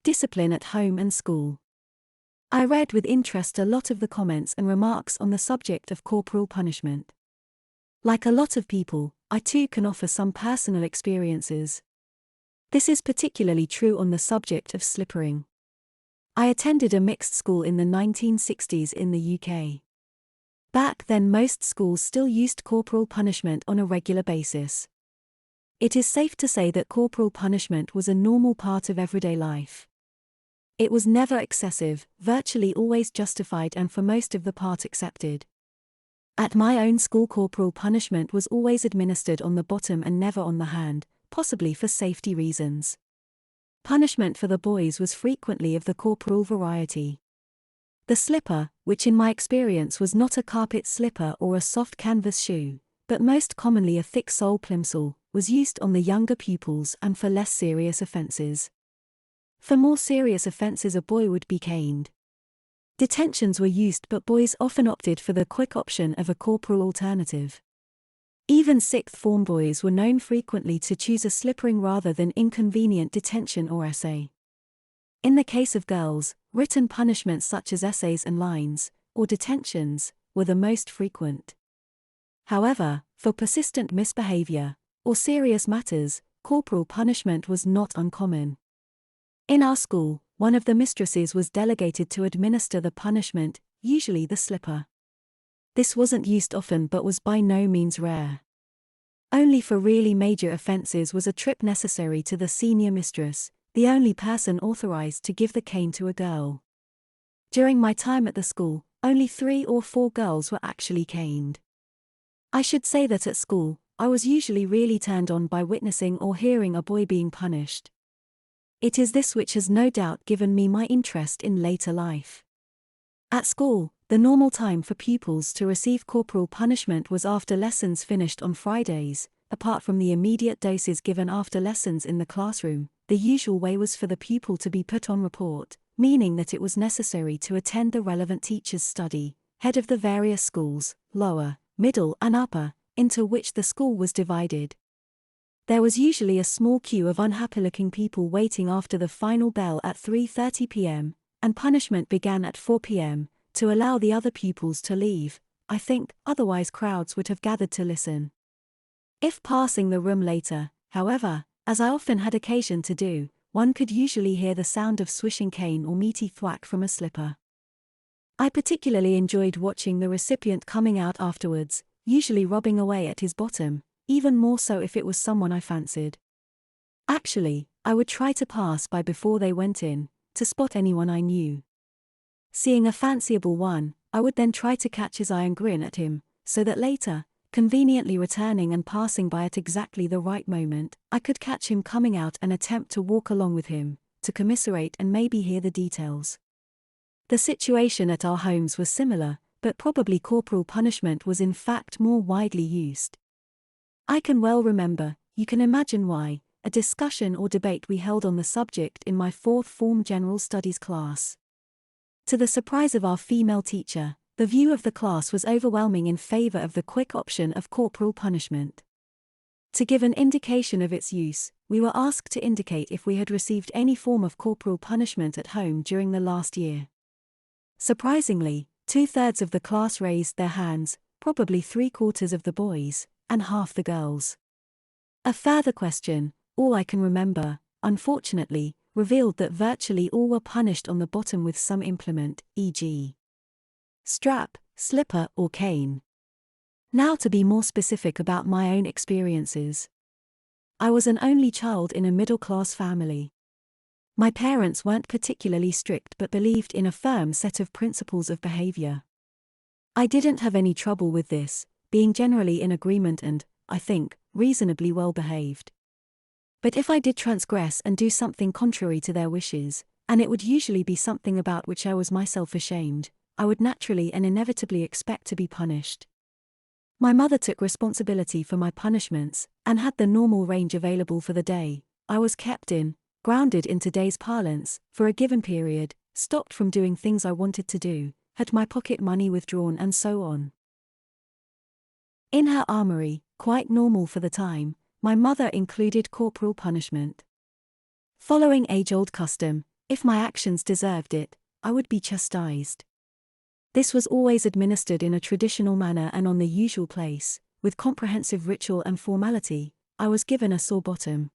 Discipline at home and school. I read with interest a lot of the comments and remarks on the subject of corporal punishment. Like a lot of people, I too can offer some personal experiences. This is particularly true on the subject of slippering. I attended a mixed school in the 1960s in the UK. Back then most schools still used corporal punishment on a regular basis. It is safe to say that corporal punishment was a normal part of everyday life. It was never excessive, virtually always justified and for most of the part accepted. At my own school corporal punishment was always administered on the bottom and never on the hand, possibly for safety reasons. Punishment for the boys was frequently of the corporal variety. The slipper, which in my experience was not a carpet slipper or a soft canvas shoe, but most commonly a thick sole plimsoll, was used on the younger pupils and for less serious offences. For more serious offences a boy would be caned. Detentions were used but boys often opted for the quick option of a corporal alternative. Even sixth form boys were known frequently to choose a slippering rather than inconvenient detention or essay. In the case of girls, written punishments such as essays and lines, or detentions, were the most frequent. However, for persistent misbehavior, or serious matters, corporal punishment was not uncommon. In our school, one of the mistresses was delegated to administer the punishment, usually the slipper. This wasn't used often but was by no means rare. Only for really major offences was a trip necessary to the senior mistress, the only person authorised to give the cane to a girl. During my time at the school, only 3 or 4 girls were actually caned. I should say that at school, I was usually really turned on by witnessing or hearing a boy being punished. It is this which has no doubt given me my interest in later life. At school, the normal time for pupils to receive corporal punishment was after lessons finished on Fridays. Apart from the immediate doses given after lessons in the classroom, the usual way was for the pupil to be put on report, meaning that it was necessary to attend the relevant teacher's study, head of the various schools, lower, middle and upper, into which the school was divided. There was usually a small queue of unhappy-looking people waiting after the final bell at 3:30 p.m., and punishment began at 4 p.m., to allow the other pupils to leave. I think, otherwise crowds would have gathered to listen. If passing the room later, however, as I often had occasion to do, one could usually hear the sound of swishing cane or meaty thwack from a slipper. I particularly enjoyed watching the recipient coming out afterwards, usually rubbing away at his bottom, even more so if it was someone I fancied. Actually, I would try to pass by before they went in, to spot anyone I knew. Seeing a fanciable one, I would then try to catch his eye and grin at him, so that later, conveniently returning and passing by at exactly the right moment, I could catch him coming out and attempt to walk along with him, to commiserate and maybe hear the details. The situation at our homes was similar, but probably corporal punishment was in fact more widely used. I can well remember, you can imagine why, a discussion or debate we held on the subject in my 4th form general studies class. To the surprise of our female teacher, the view of the class was overwhelming in favor of the quick option of corporal punishment. To give an indication of its use, we were asked to indicate if we had received any form of corporal punishment at home during the last year. Surprisingly, 2/3 of the class raised their hands, probably 3/4 of the boys, and half the girls. A further question, all I can remember, unfortunately, revealed that virtually all were punished on the bottom with some implement, e.g. strap, slipper or cane. Now to be more specific about my own experiences. I was an only child in a middle-class family. My parents weren't particularly strict but believed in a firm set of principles of behavior. I didn't have any trouble with this, being generally in agreement and, I think, reasonably well behaved. But if I did transgress and do something contrary to their wishes, and it would usually be something about which I was myself ashamed, I would naturally and inevitably expect to be punished. My mother took responsibility for my punishments, and had the normal range available for the day. I was kept in, grounded in today's parlance, for a given period, stopped from doing things I wanted to do, had my pocket money withdrawn and so on. In her armory, quite normal for the time, my mother included corporal punishment. Following age-old custom, If my actions deserved it, I would be chastised. This was always administered in a traditional manner and on the usual place, with comprehensive ritual and formality. I was given a sore bottom.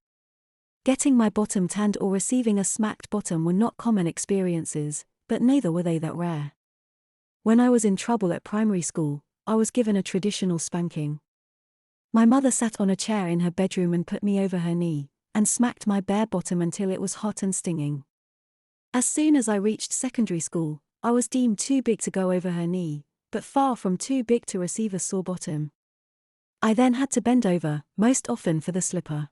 Getting my bottom tanned or receiving a smacked bottom were not common experiences, but neither were they that rare. When I was in trouble at primary school, I was given a traditional spanking. My mother sat on a chair in her bedroom and put me over her knee, and smacked my bare bottom until it was hot and stinging. As soon as I reached secondary school, I was deemed too big to go over her knee, but far from too big to receive a sore bottom. I then had to bend over, most often for the slipper.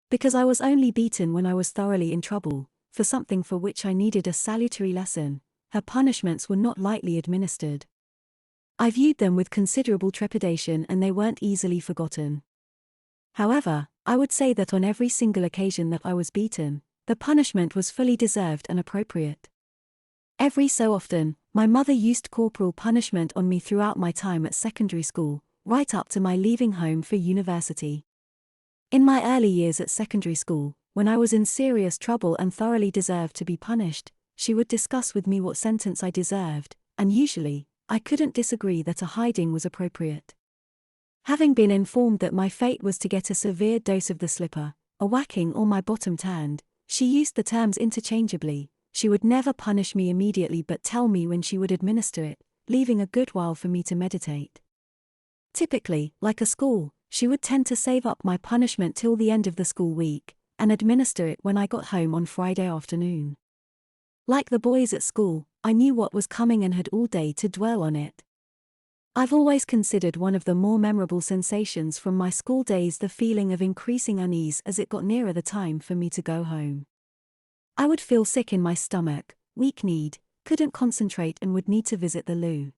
Because I was only beaten when I was thoroughly in trouble, for something for which I needed a salutary lesson, her punishments were not lightly administered. I viewed them with considerable trepidation and they weren't easily forgotten. However, I would say that on every single occasion that I was beaten, the punishment was fully deserved and appropriate. Every so often, my mother used corporal punishment on me throughout my time at secondary school, right up to my leaving home for university. In my early years at secondary school, when I was in serious trouble and thoroughly deserved to be punished, she would discuss with me what sentence I deserved, and usually, I couldn't disagree that a hiding was appropriate. Having been informed that my fate was to get a severe dose of the slipper, a whacking or my bottom tanned, she used the terms interchangeably. She would never punish me immediately but tell me when she would administer it, leaving a good while for me to meditate. Typically, like a school, she would tend to save up my punishment till the end of the school week, and administer it when I got home on Friday afternoon. Like the boys at school, I knew what was coming and had all day to dwell on it. I've always considered one of the more memorable sensations from my school days the feeling of increasing unease as it got nearer the time for me to go home. I would feel sick in my stomach, weak-kneed, couldn't concentrate and would need to visit the loo.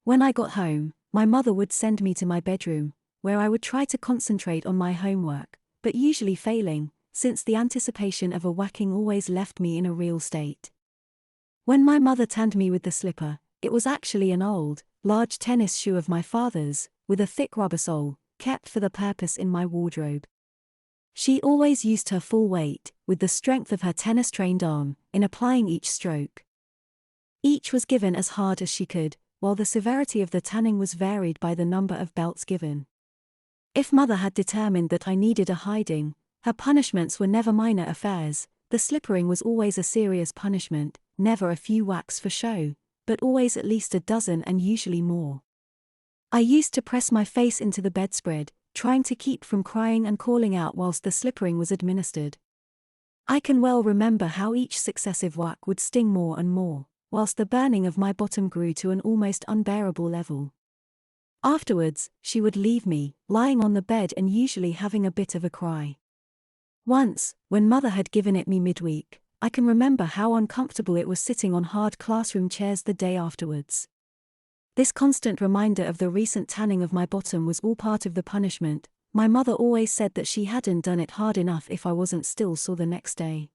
When I got home, my mother would send me to my bedroom, where I would try to concentrate on my homework, but usually failing, since the anticipation of a whacking always left me in a real state. When my mother tanned me with the slipper, it was actually an old, large tennis shoe of my father's, with a thick rubber sole, kept for the purpose in my wardrobe. She always used her full weight, with the strength of her tennis-trained arm, in applying each stroke. Each was given as hard as she could, while the severity of the tanning was varied by the number of belts given. If mother had determined that I needed a hiding, her punishments were never minor affairs. The slippering was always a serious punishment, never a few whacks for show, but always at least a dozen and usually more. I used to press my face into the bedspread, trying to keep from crying and calling out whilst the slippering was administered. I can well remember how each successive whack would sting more and more, whilst the burning of my bottom grew to an almost unbearable level. Afterwards, she would leave me, lying on the bed and usually having a bit of a cry. Once, when mother had given it me midweek, I can remember how uncomfortable it was sitting on hard classroom chairs the day afterwards. This constant reminder of the recent tanning of my bottom was all part of the punishment. My mother always said that she hadn't done it hard enough if I wasn't still sore the next day.